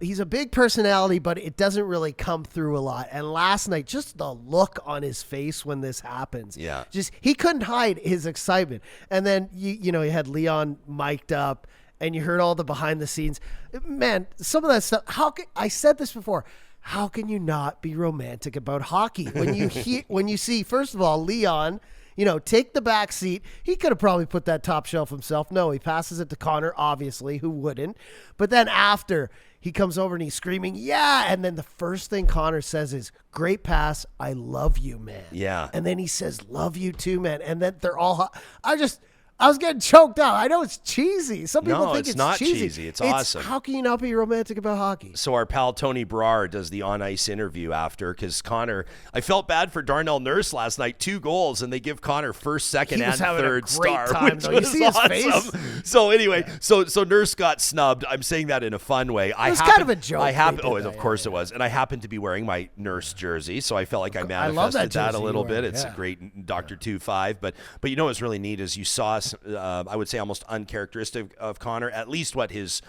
he's a big personality, but it doesn't really come through a lot. And last night, just the look on his face when this happens. Yeah. Just he couldn't hide his excitement. And then you had Leon mic'd up and you heard all the behind the scenes. Man, some of that stuff, I said this before, how can you not be romantic about hockey when you see, first of all, Leon, take the back seat. He could have probably put that top shelf himself. No, he passes it to Connor, obviously, who wouldn't. But then after, he comes over and he's screaming, yeah. And then the first thing Connor says is, great pass. I love you, man. Yeah. And then he says, love you too, man. And then they're all, I was getting choked up. I know it's cheesy. Some people think it's not cheesy. cheesy. It's awesome. How can you not be romantic about hockey? So our pal Tony Brar does the on-ice interview after, because Connor, I felt bad for Darnell Nurse last night, 2 goals, and they give Connor first, second, and third star. Time, which though. You was see his awesome. face? So anyway, so Nurse got snubbed. I'm saying that in a fun way. It was kind of a joke. Of course it was. And I happened to be wearing my Nurse jersey, so I felt like I manifested that a little bit. It's a great Dr. 2-5. But what's really neat is you saw, I would say, almost uncharacteristic of Connor, at least what his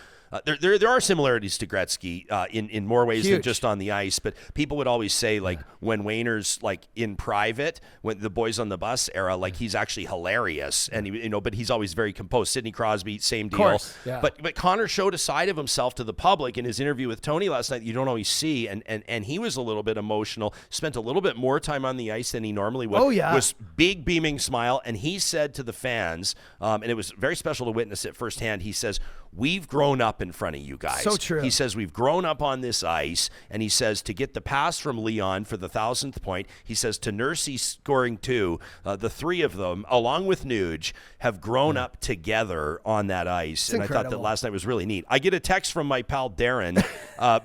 there are similarities to Gretzky in more ways than just on the ice, but people would always say, like, when Wayner's like in private, when the Boys on the Bus era, like, he's actually hilarious, and but he's always very composed. Sidney Crosby, same deal. Course, yeah. But Connor showed a side of himself to the public in his interview with Tony last night that you don't always see, and he was a little bit emotional, spent a little bit more time on the ice than he normally would. Oh, yeah. Was big beaming smile, and he said to the fans, and it was very special to witness it firsthand, he says, we've grown up in front of you guys. So true. He says, we've grown up on this ice, and he says, to get the pass from Leon for the 1,000th point, he says, to Nursey scoring 2, the 3 of them, along with Nuge, have grown up together on that ice. It's and incredible. I thought that last night was really neat. I get a text from my pal Darren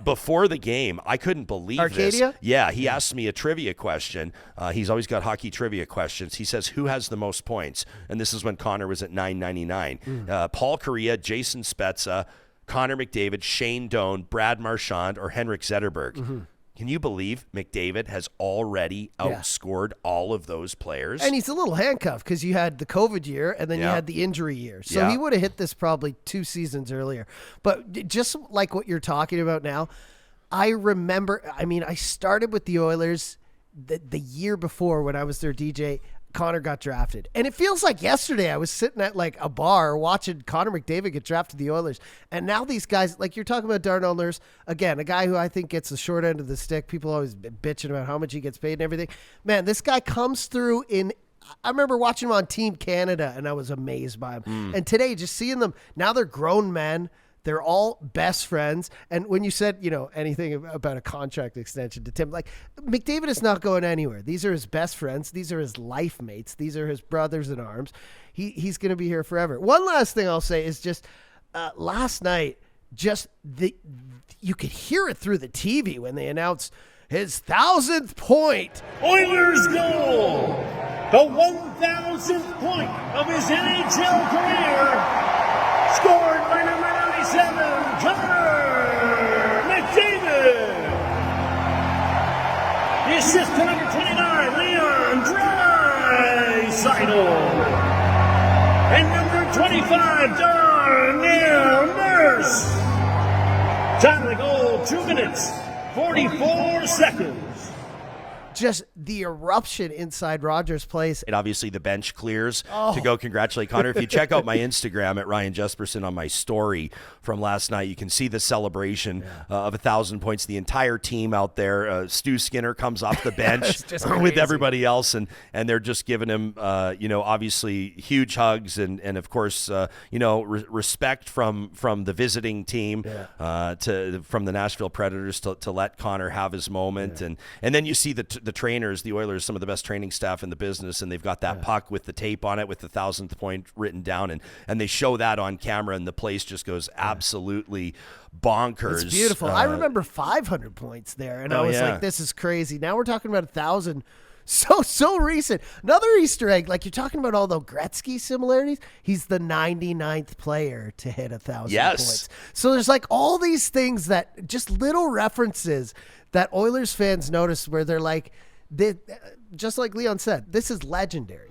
before the game. I couldn't believe Arcadia? this. Yeah, he asked me a trivia question. He's always got hockey trivia questions. He says, who has the most points? And this is when Connor was at 999. Paul Correa, Jason Spezza, Connor McDavid, Shane Doan, Brad Marchand, or Henrik Zetterberg. Can you believe McDavid has already outscored all of those players? And he's a little handcuffed because you had the COVID year and then you had the injury year. So he would have hit this probably 2 seasons earlier. But just like what you're talking about now, I remember, I started with the Oilers the year before when I was their DJ. Connor got drafted. And it feels like yesterday I was sitting at like a bar watching Connor McDavid get drafted to the Oilers. And now these guys, like you're talking about Darnell Nurse, again, a guy who I think gets the short end of the stick. People always bitching about how much he gets paid and everything. Man, this guy comes through I remember watching him on Team Canada and I was amazed by him. And today, just seeing them, now they're grown men. They're all best friends. And when you said, anything about a contract extension to Tim, like, McDavid is not going anywhere. These are his best friends. These are his life mates. These are his brothers in arms. He's going to be here forever. One last thing I'll say is just last night, you could hear it through the TV when they announced his 1,000th point. Oilers goal! The 1,000th point of his NHL career, scored by number 97, Connor McDavid. The assist to number 29, Leon Draisaitl. And number 25, Darnell Nurse. Time of the goal, 2 minutes, 44 seconds. Just the eruption inside Rogers Place. And obviously the bench clears to go congratulate Connor. If you check out my Instagram at Ryan Jesperson on my story from last night, you can see the celebration of 1,000 points. The entire team out there. Stu Skinner comes off the bench with everybody else, and they're just giving him, obviously huge hugs and of course, respect from the visiting team from the Nashville Predators to let Connor have his moment, and then you see the trainers, the Oilers, some of the best training staff in the business, and they've got that puck with the tape on it with the 1,000th point written down, and they show that on camera, and the place just goes absolutely bonkers. It's beautiful. I remember 500 points there, and I was like, this is crazy. Now we're talking about 1,000. So recent. Another Easter egg, like you're talking about all the Gretzky similarities, he's the 99th player to hit 1,000 points. So there's like all these things that just little references that Oilers fans notice where they're like, just like Leon said, this is legendary.